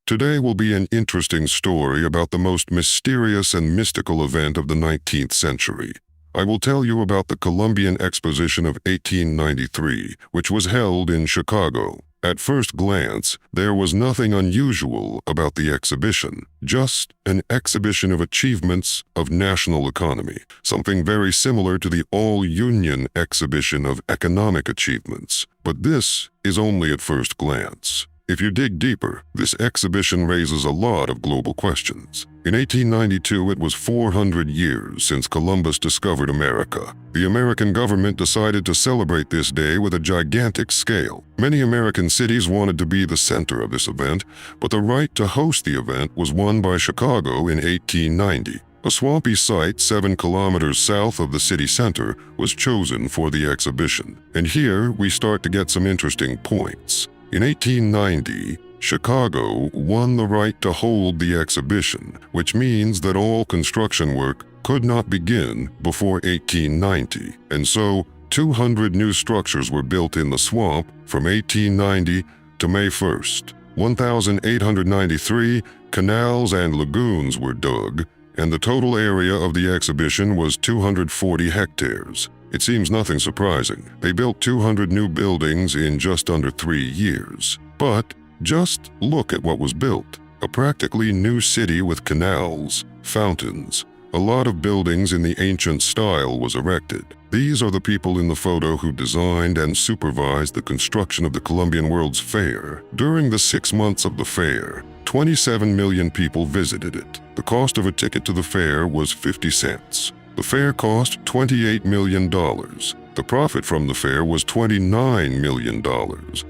Today will be an interesting story about the most mysterious and mystical event of the 19th century. I will tell you about the Columbian Exposition of 1893, which was held in Chicago. At first glance, there was nothing unusual about the exhibition, just an exhibition of achievements of national economy, something very similar to the all-union exhibition of economic achievements. But this is only at first glance. If you dig deeper, this exhibition raises a lot of global questions. In 1892, it was 400 years since Columbus discovered America. The American government decided to celebrate this day with a gigantic scale. Many American cities wanted to be the center of this event, but the right to host the event was won by Chicago in 1890. A swampy site 7 kilometers south of the city center was chosen for the exhibition. And here we start to get some interesting points. In 1890, Chicago won the right to hold the exhibition, which means that all construction work could not begin before 1890, and so 200 new structures were built in the swamp from 1890 to May 1st. 1,893 canals and lagoons were dug, and the total area of the exhibition was 240 hectares. It seems nothing surprising. They built 200 new buildings in just under 3 years. But just look at what was built. A practically new city with canals, fountains. A lot of buildings in the ancient style was erected. These are the people in the photo who designed and supervised the construction of the Columbian World's Fair. During the 6 months of the fair, 27 million people visited it. The cost of a ticket to the fair was 50 cents. The fair cost $28 million. The profit from the fair was $29 million,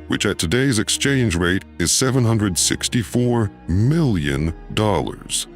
which at today's exchange rate is $764 million.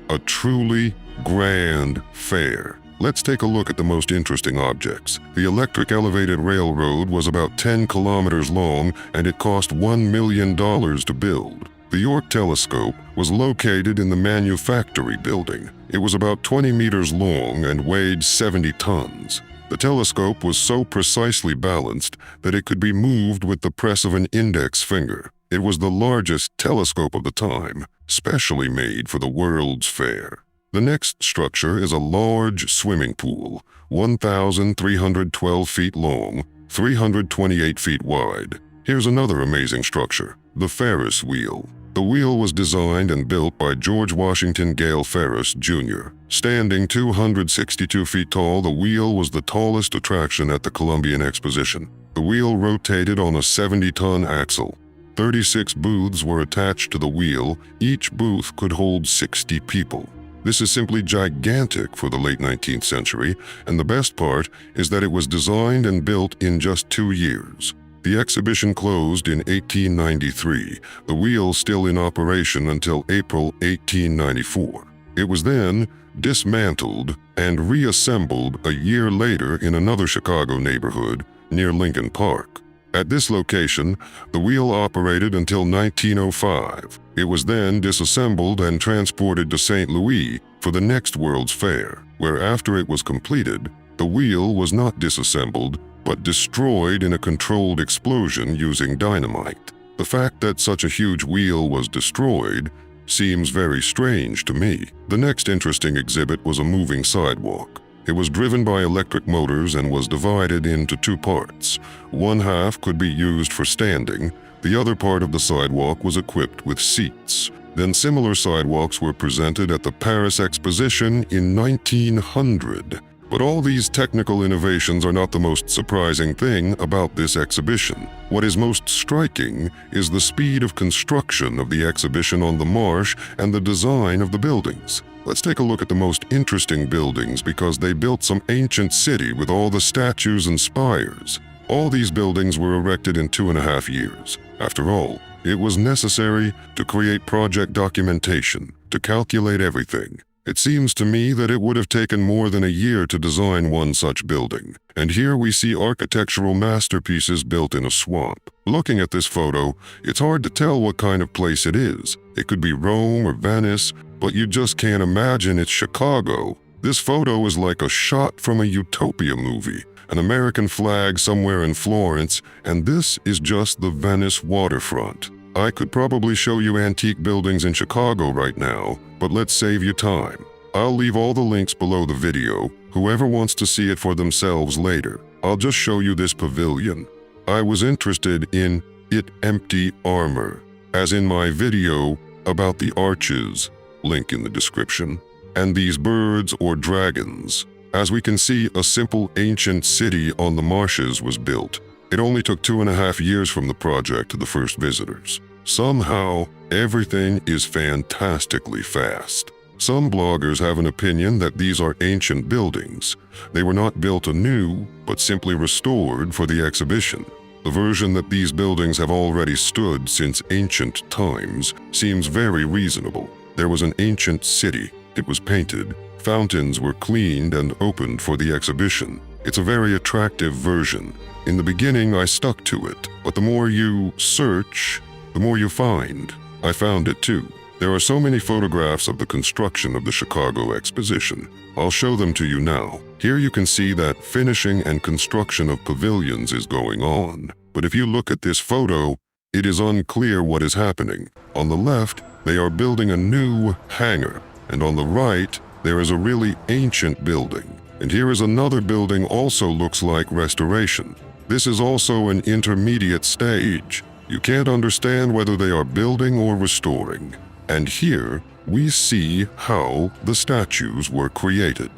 A truly grand fair. Let's take a look at the most interesting objects. The electric elevated railroad was about 10 kilometers long, and it cost $1 million to build. The York telescope was located in the manufactory building. It was about 20 meters long and weighed 70 tons. The telescope was so precisely balanced that it could be moved with the press of an index finger. It was the largest telescope of the time, specially made for the World's Fair. The next structure is a large swimming pool, 1,312 feet long, 328 feet wide. Here's another amazing structure, the Ferris wheel. The wheel was designed and built by George Washington Gale Ferris, Jr. Standing 262 feet tall, the wheel was the tallest attraction at the Columbian Exposition. The wheel rotated on a 70-ton axle. 36 booths were attached to the wheel. Each booth could hold 60 people. This is simply gigantic for the late 19th century, and the best part is that it was designed and built in just 2 years. The exhibition closed in 1893, the wheel still in operation until April 1894. It was then dismantled and reassembled a year later in another Chicago neighborhood near Lincoln Park. At this location, the wheel operated until 1905. It was then disassembled and transported to St. Louis for the next World's Fair, where after it was completed, the wheel was not disassembled, but destroyed in a controlled explosion using dynamite. The fact that such a huge wheel was destroyed seems very strange to me. The next interesting exhibit was a moving sidewalk. It was driven by electric motors and was divided into 2 parts. One half could be used for standing. The other part of the sidewalk was equipped with seats. Then similar sidewalks were presented at the Paris Exposition in 1900. But all these technical innovations are not the most surprising thing about this exhibition. What is most striking is the speed of construction of the exhibition on the marsh and the design of the buildings. Let's take a look at the most interesting buildings because they built some ancient city with all the statues and spires. All these buildings were erected in 2.5 years. After all, it was necessary to create project documentation, to calculate everything. It seems to me that it would have taken more than a year to design one such building. And here we see architectural masterpieces built in a swamp. Looking at this photo, it's hard to tell what kind of place it is. It could be Rome or Venice, but you just can't imagine it's Chicago. This photo is like a shot from a utopia movie. An American flag somewhere in Florence, and this is just the Venice waterfront. I could probably show you antique buildings in Chicago right now, but let's save you time. I'll leave all the links below the video. Whoever wants to see it for themselves later, I'll just show you this pavilion. I was interested in it empty armor, as in my video about the arches, link in the description, and these birds or dragons. As we can see, a simple ancient city on the marshes was built. It only took 2.5 years from the project to the first visitors. Somehow, everything is fantastically fast. Some bloggers have an opinion that these are ancient buildings. They were not built anew, but simply restored for the exhibition. The version that these buildings have already stood since ancient times seems very reasonable. There was an ancient city. It was painted. Fountains were cleaned and opened for the exhibition. It's a very attractive version. In the beginning, I stuck to it, but the more you search, the more you find. I found it too. There are so many photographs of the construction of the Chicago Exposition. I'll show them to you now. Here you can see that finishing and construction of pavilions is going on. But if you look at this photo, it is unclear what is happening. On the left, they are building a new hangar, and on the right, there is a really ancient building. And here is another building also looks like restoration. This is also an intermediate stage. You can't understand whether they are building or restoring. And here, we see how the statues were created.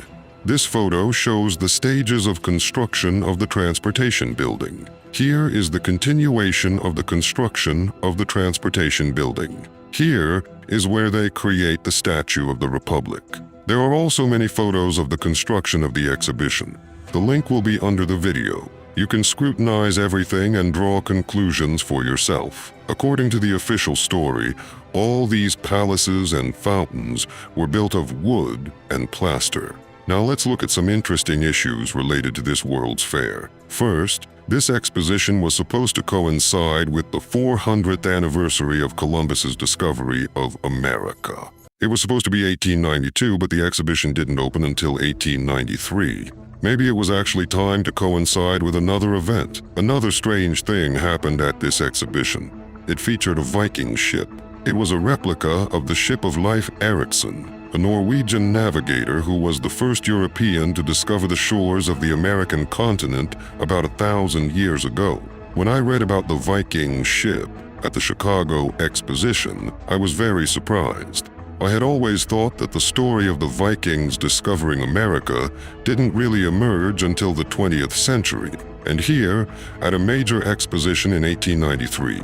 This photo shows the stages of construction of the transportation building. Here is the continuation of the construction of the transportation building. Here is where they create the Statue of the Republic. There are also many photos of the construction of the exhibition. The link will be under the video. You can scrutinize everything and draw conclusions for yourself. According to the official story, all these palaces and fountains were built of wood and plaster. Now let's look at some interesting issues related to this World's Fair. First, this exposition was supposed to coincide with the 400th anniversary of Columbus's discovery of America. It was supposed to be 1892, but the exhibition didn't open until 1893. Maybe it was actually timed to coincide with another event. Another strange thing happened at this exhibition. It featured a Viking ship. It was a replica of the ship of Leif Erikson, a Norwegian navigator who was the first European to discover the shores of the American continent about 1,000 years ago. When I read about the Viking ship at the Chicago Exposition, I was very surprised. I had always thought that the story of the Vikings discovering America didn't really emerge until the 20th century. And here, at a major exposition in 1893,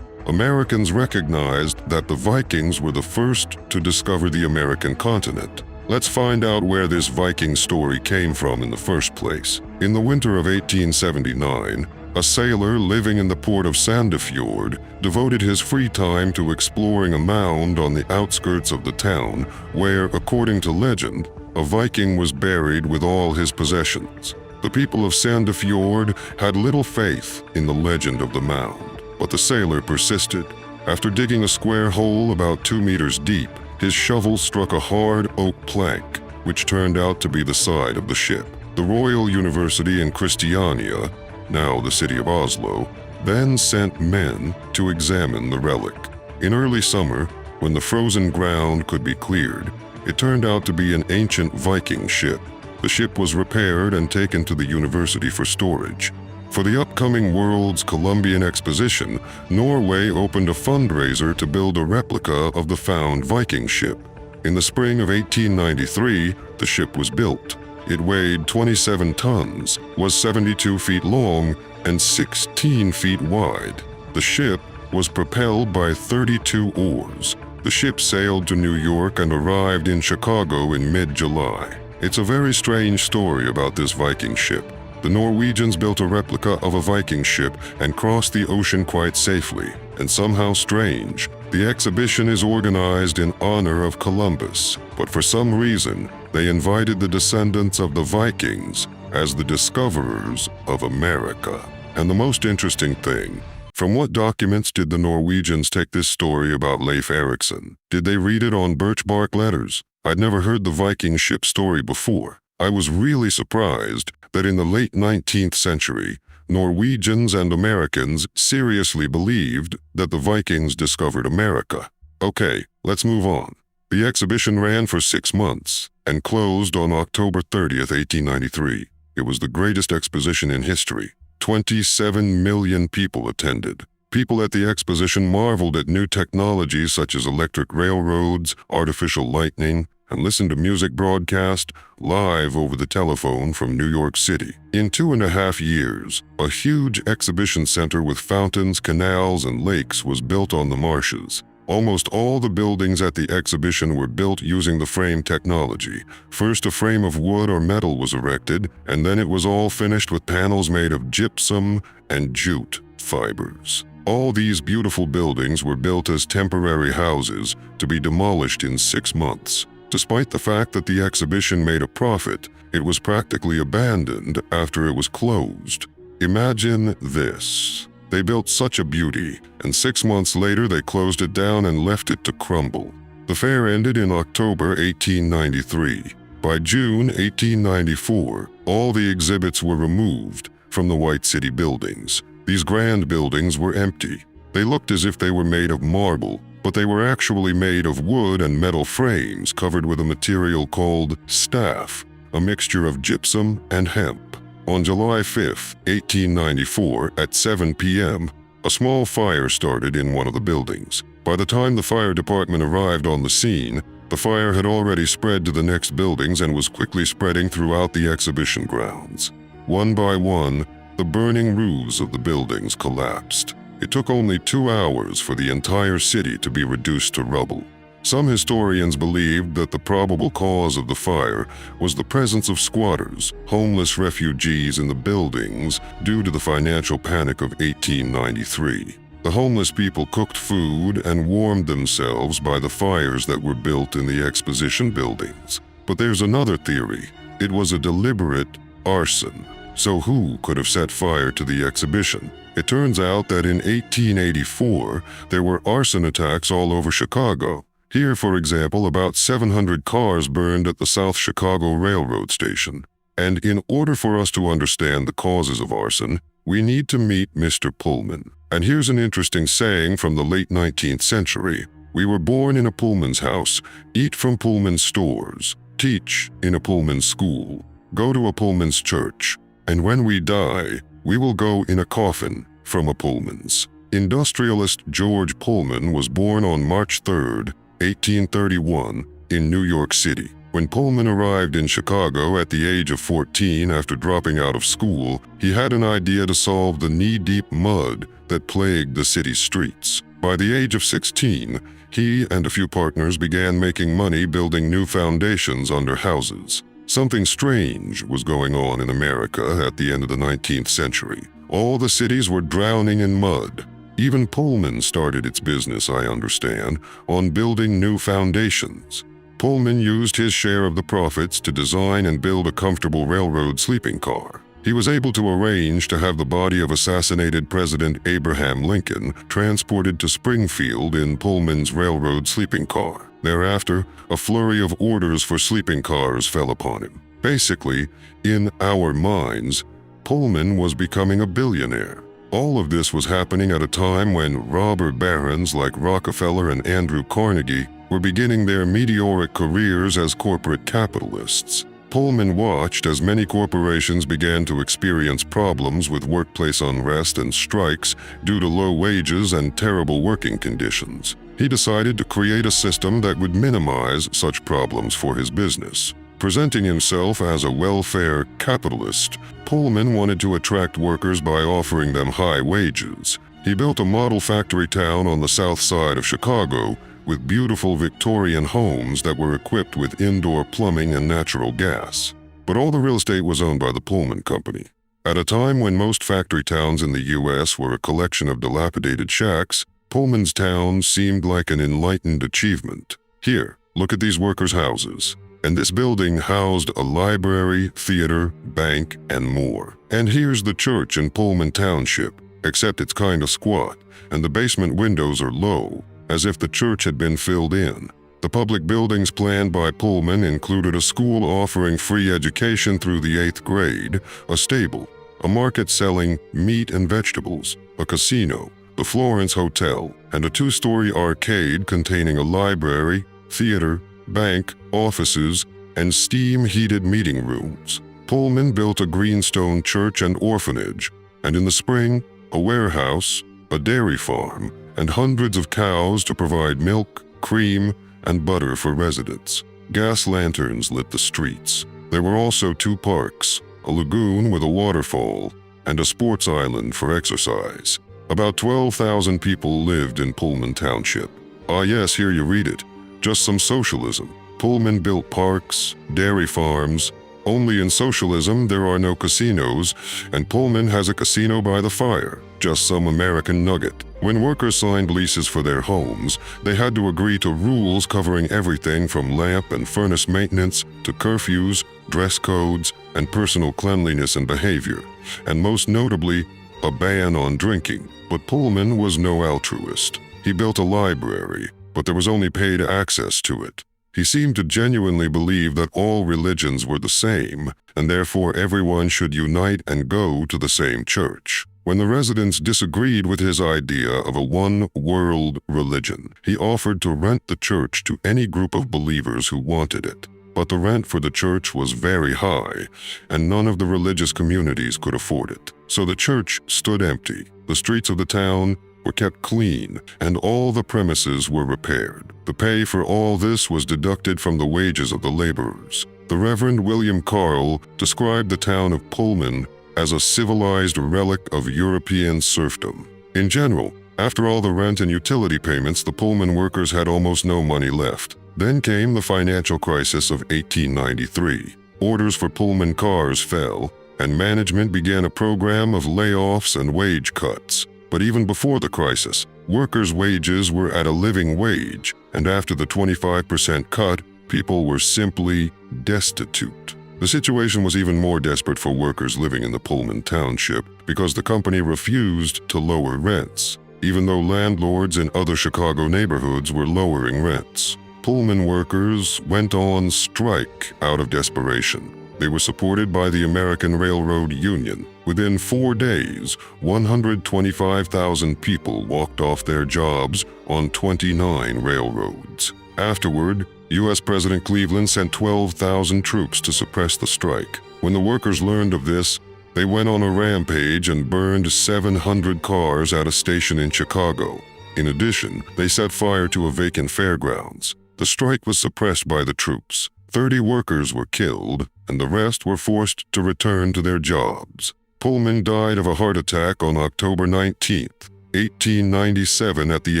Americans recognized that the Vikings were the first to discover the American continent. Let's find out where this Viking story came from in the first place. In the winter of 1879, a sailor living in the port of Sandefjord devoted his free time to exploring a mound on the outskirts of the town where, according to legend, a Viking was buried with all his possessions. The people of Sandefjord had little faith in the legend of the mound, but the sailor persisted. After digging a square hole about 2 meters deep, his shovel struck a hard oak plank, which turned out to be the side of the ship. The Royal University in Christiania, now the city of Oslo, then sent men to examine the relic. In early summer, when the frozen ground could be cleared, it turned out to be an ancient Viking ship. The ship was repaired and taken to the university for storage. For the upcoming World's Columbian Exposition, Norway opened a fundraiser to build a replica of the found Viking ship. In the spring of 1893, the ship was built. It weighed 27 tons, was 72 feet long, and 16 feet wide. The ship was propelled by 32 oars. The ship sailed to New York and arrived in Chicago in mid-July. It's a very strange story about this Viking ship. The Norwegians built a replica of a Viking ship and crossed the ocean quite safely. And somehow strange, the exhibition is organized in honor of Columbus. But for some reason, they invited the descendants of the Vikings as the discoverers of America. And the most interesting thing, from what documents did the Norwegians take this story about Leif Erikson? Did they read it on birch bark letters? I'd never heard the Viking ship story before. I was really surprised that in the late 19th century, Norwegians and Americans seriously believed that the Vikings discovered America. Okay, let's move on. The exhibition ran for 6 months and closed on October 30th, 1893. It was the greatest exposition in history. 27 million people attended. People at the exposition marveled at new technologies such as electric railroads, artificial lightning, and listened to music broadcast live over the telephone from New York City. In 2.5 years, a huge exhibition center with fountains, canals, and lakes was built on the marshes. Almost all the buildings at the exhibition were built using the frame technology. First, a frame of wood or metal was erected, and then it was all finished with panels made of gypsum and jute fibers. All these beautiful buildings were built as temporary houses to be demolished in 6 months. Despite the fact that the exhibition made a profit, it was practically abandoned after it was closed. Imagine this. They built such a beauty, and 6 months later they closed it down and left it to crumble. The fair ended in October 1893. By June 1894, all the exhibits were removed from the White City buildings. These grand buildings were empty. They looked as if they were made of marble, but they were actually made of wood and metal frames covered with a material called staff, a mixture of gypsum and hemp. On July 5, 1894, at 7 p.m., a small fire started in one of the buildings. By the time the fire department arrived on the scene, the fire had already spread to the next buildings and was quickly spreading throughout the exhibition grounds. One by one, the burning roofs of the buildings collapsed. It took only 2 hours for the entire city to be reduced to rubble. Some historians believed that the probable cause of the fire was the presence of squatters, homeless refugees in the buildings due to the financial panic of 1893. The homeless people cooked food and warmed themselves by the fires that were built in the exposition buildings. But there's another theory. It was a deliberate arson. So who could have set fire to the exhibition? It turns out that in 1884, there were arson attacks all over Chicago. Here, for example, about 700 cars burned at the South Chicago Railroad station. And in order for us to understand the causes of arson, we need to meet Mr. Pullman. And here's an interesting saying from the late 19th century. We were born in a Pullman's house, eat from Pullman's stores, teach in a Pullman's school, go to a Pullman's church, and when we die, we will go in a coffin from a Pullman's. Industrialist George Pullman was born on March 3, 1831, in New York City. When Pullman arrived in Chicago at the age of 14 after dropping out of school, he had an idea to solve the knee-deep mud that plagued the city's streets. By the age of 16, he and a few partners began making money building new foundations under houses. Something strange was going on in America at the end of the 19th century. All the cities were drowning in mud. Even Pullman started its business, I understand, on building new foundations. Pullman used his share of the profits to design and build a comfortable railroad sleeping car. He was able to arrange to have the body of assassinated President Abraham Lincoln transported to Springfield in Pullman's railroad sleeping car. Thereafter, a flurry of orders for sleeping cars fell upon him. Basically, in our minds, Pullman was becoming a billionaire. All of this was happening at a time when robber barons like Rockefeller and Andrew Carnegie were beginning their meteoric careers as corporate capitalists. Pullman watched as many corporations began to experience problems with workplace unrest and strikes due to low wages and terrible working conditions. He decided to create a system that would minimize such problems for his business. Presenting himself as a welfare capitalist, Pullman wanted to attract workers by offering them high wages. He built a model factory town on the south side of Chicago with beautiful Victorian homes that were equipped with indoor plumbing and natural gas. But all the real estate was owned by the Pullman Company. At a time when most factory towns in the U.S. were a collection of dilapidated shacks, Pullman's town seemed like an enlightened achievement. Here, look at these workers' houses. And this building housed a library, theater, bank, and more. And here's the church in Pullman Township, except it's kind of squat, and the basement windows are low, as if the church had been filled in. The public buildings planned by Pullman included a school offering free education through the 8th grade, a stable, a market selling meat and vegetables, a casino, the Florence Hotel, and a two-story arcade containing a library, theater, bank, offices, and steam-heated meeting rooms. Pullman built a greenstone church and orphanage, and in the spring, a warehouse, a dairy farm, and hundreds of cows to provide milk, cream, and butter for residents. Gas lanterns lit the streets. There were also two parks, a lagoon with a waterfall, and a sports island for exercise. About 12,000 people lived in Pullman Township. Ah yes, here you read it. Just some socialism. Pullman built parks, dairy farms. Only in socialism there are no casinos, and Pullman has a casino by the fire. Just some American nugget. When workers signed leases for their homes, they had to agree to rules covering everything from lamp and furnace maintenance to curfews, dress codes, and personal cleanliness and behavior, and most notably, a ban on drinking. But Pullman was no altruist. He built a library, but there was only paid access to it. He seemed to genuinely believe that all religions were the same, and therefore everyone should unite and go to the same church. When the residents disagreed with his idea of a one-world religion, he offered to rent the church to any group of believers who wanted it. But the rent for the church was very high, and none of the religious communities could afford it. So the church stood empty. The streets of the town were kept clean, and all the premises were repaired. The pay for all this was deducted from the wages of the laborers. The Reverend William Carl described the town of Pullman as a civilized relic of European serfdom. In general, after all the rent and utility payments, the Pullman workers had almost no money left. Then came the financial crisis of 1893. Orders for Pullman cars fell, and management began a program of layoffs and wage cuts. But even before the crisis, workers' wages were at a living wage, and after the 25% cut, people were simply destitute. The situation was even more desperate for workers living in the Pullman Township because the company refused to lower rents, even though landlords in other Chicago neighborhoods were lowering rents. Pullman workers went on strike out of desperation. They were supported by the American Railroad Union. Within 4 days, 125,000 people walked off their jobs on 29 railroads. Afterward, U.S. President Cleveland sent 12,000 troops to suppress the strike. When the workers learned of this, they went on a rampage and burned 700 cars at a station in Chicago. In addition, they set fire to a vacant fairgrounds. The strike was suppressed by the troops. 30 workers were killed, and the rest were forced to return to their jobs. Pullman died of a heart attack on October 19, 1897, at the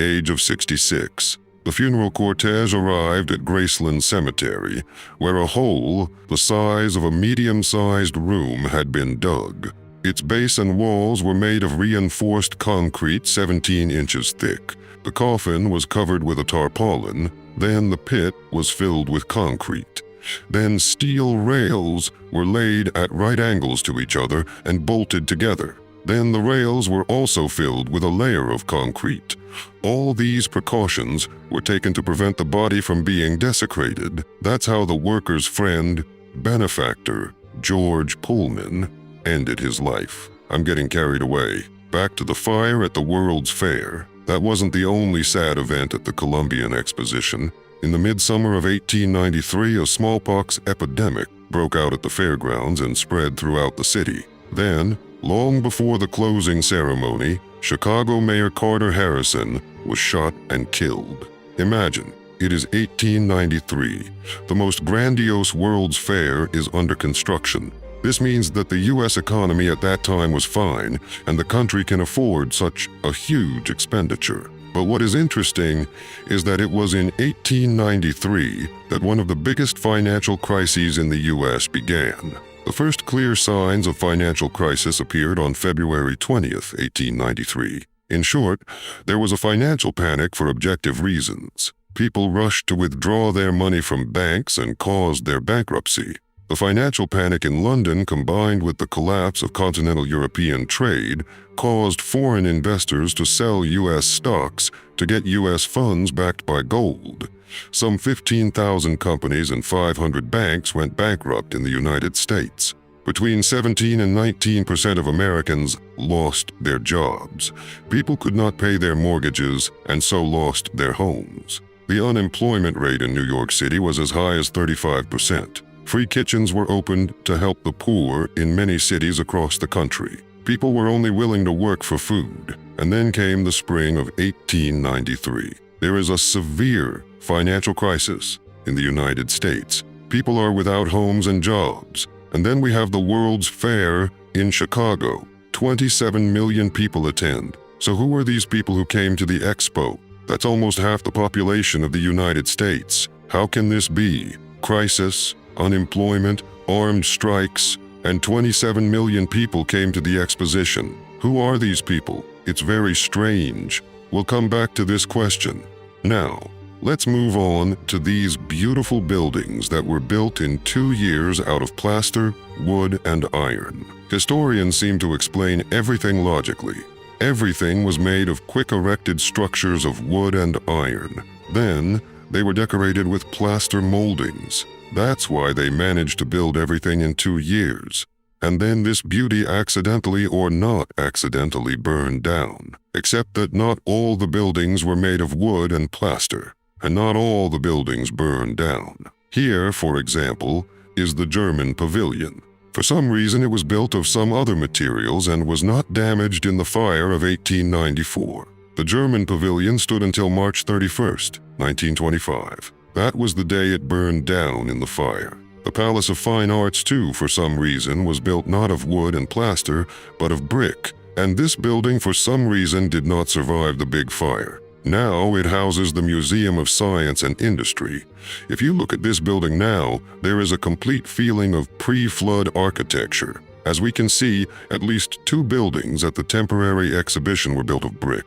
age of 66. The funeral cortege arrived at Graceland Cemetery, where a hole the size of a medium-sized room had been dug. Its base and walls were made of reinforced concrete 17 inches thick. The coffin was covered with a tarpaulin. Then the pit was filled with concrete. Then steel rails were laid at right angles to each other and bolted together. Then the rails were also filled with a layer of concrete. All these precautions were taken to prevent the body from being desecrated. That's how the workers' friend, benefactor, George Pullman, ended his life. I'm getting carried away. Back to the fire at the World's Fair. That wasn't the only sad event at the Columbian Exposition. In the midsummer of 1893, a smallpox epidemic broke out at the fairgrounds and spread throughout the city. Then, long before the closing ceremony, Chicago Mayor Carter Harrison was shot and killed. Imagine, it is 1893. The most grandiose World's Fair is under construction. This means that the U.S. economy at that time was fine, and the country can afford such a huge expenditure. But what is interesting is that it was in 1893 that one of the biggest financial crises in the U.S. began. The first clear signs of financial crisis appeared on February 20th, 1893. In short, there was a financial panic for objective reasons. People rushed to withdraw their money from banks and caused their bankruptcy. The financial panic in London, combined with the collapse of continental European trade, caused foreign investors to sell U.S. stocks to get U.S. funds backed by gold. Some 15,000 companies and 500 banks went bankrupt in the United States. Between 17 and 19% of Americans lost their jobs. People could not pay their mortgages and so lost their homes. The unemployment rate in New York City was as high as 35%. Free kitchens were opened to help the poor in many cities across the country. People were only willing to work for food. And then came the spring of 1893. There is a severe financial crisis in the United States. People are without homes and jobs. And then we have the World's Fair in Chicago. 27 million people attend. So who are these people who came to the expo? That's almost half the population of the United States. How can this be? Crisis, unemployment, armed strikes, and 27 million people came to the exposition. Who are these people? It's very strange. We'll come back to this question. Now, let's move on to these beautiful buildings that were built in 2 years out of plaster, wood, and iron. Historians seem to explain everything logically. Everything was made of quick erected structures of wood and iron. Then, they were decorated with plaster moldings. That's why they managed to build everything in 2 years. And then this beauty accidentally or not accidentally burned down. Except that not all the buildings were made of wood and plaster, and not all the buildings burned down. Here, for example, is the German Pavilion. For some reason, it was built of some other materials and was not damaged in the fire of 1894. The German Pavilion stood until March 31st, 1925. That was the day it burned down in the fire. The Palace of Fine Arts, too, for some reason, was built not of wood and plaster, but of brick, and this building for some reason did not survive the big fire. Now it houses the Museum of Science and Industry. If you look at this building now, there is a complete feeling of pre-flood architecture. As we can see, at least 2 buildings at the temporary exhibition were built of brick.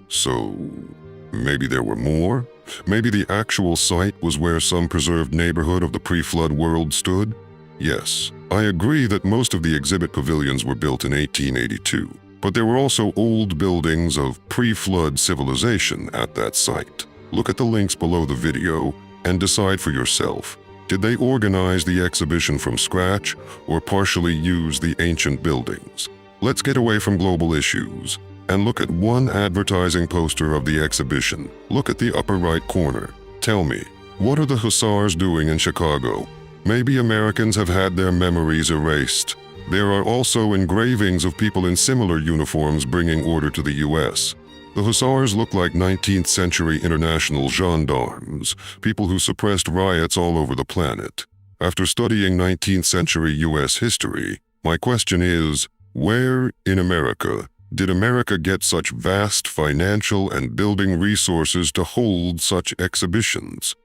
So, maybe there were more? Maybe the actual site was where some preserved neighborhood of the pre-flood world stood? Yes, I agree that most of the exhibit pavilions were built in 1882, but there were also old buildings of pre-flood civilization at that site. Look at the links below the video and decide for yourself. Did they organize the exhibition from scratch or partially use the ancient buildings? Let's get away from global issues and look at one advertising poster of the exhibition. Look at the upper right corner. Tell me, what are the Hussars doing in Chicago? Maybe Americans have had their memories erased. There are also engravings of people in similar uniforms bringing order to the U.S. The Hussars look like 19th century international gendarmes, people who suppressed riots all over the planet. After studying 19th century U.S. history, my question is, where in America did America get such vast financial and building resources to hold such exhibitions?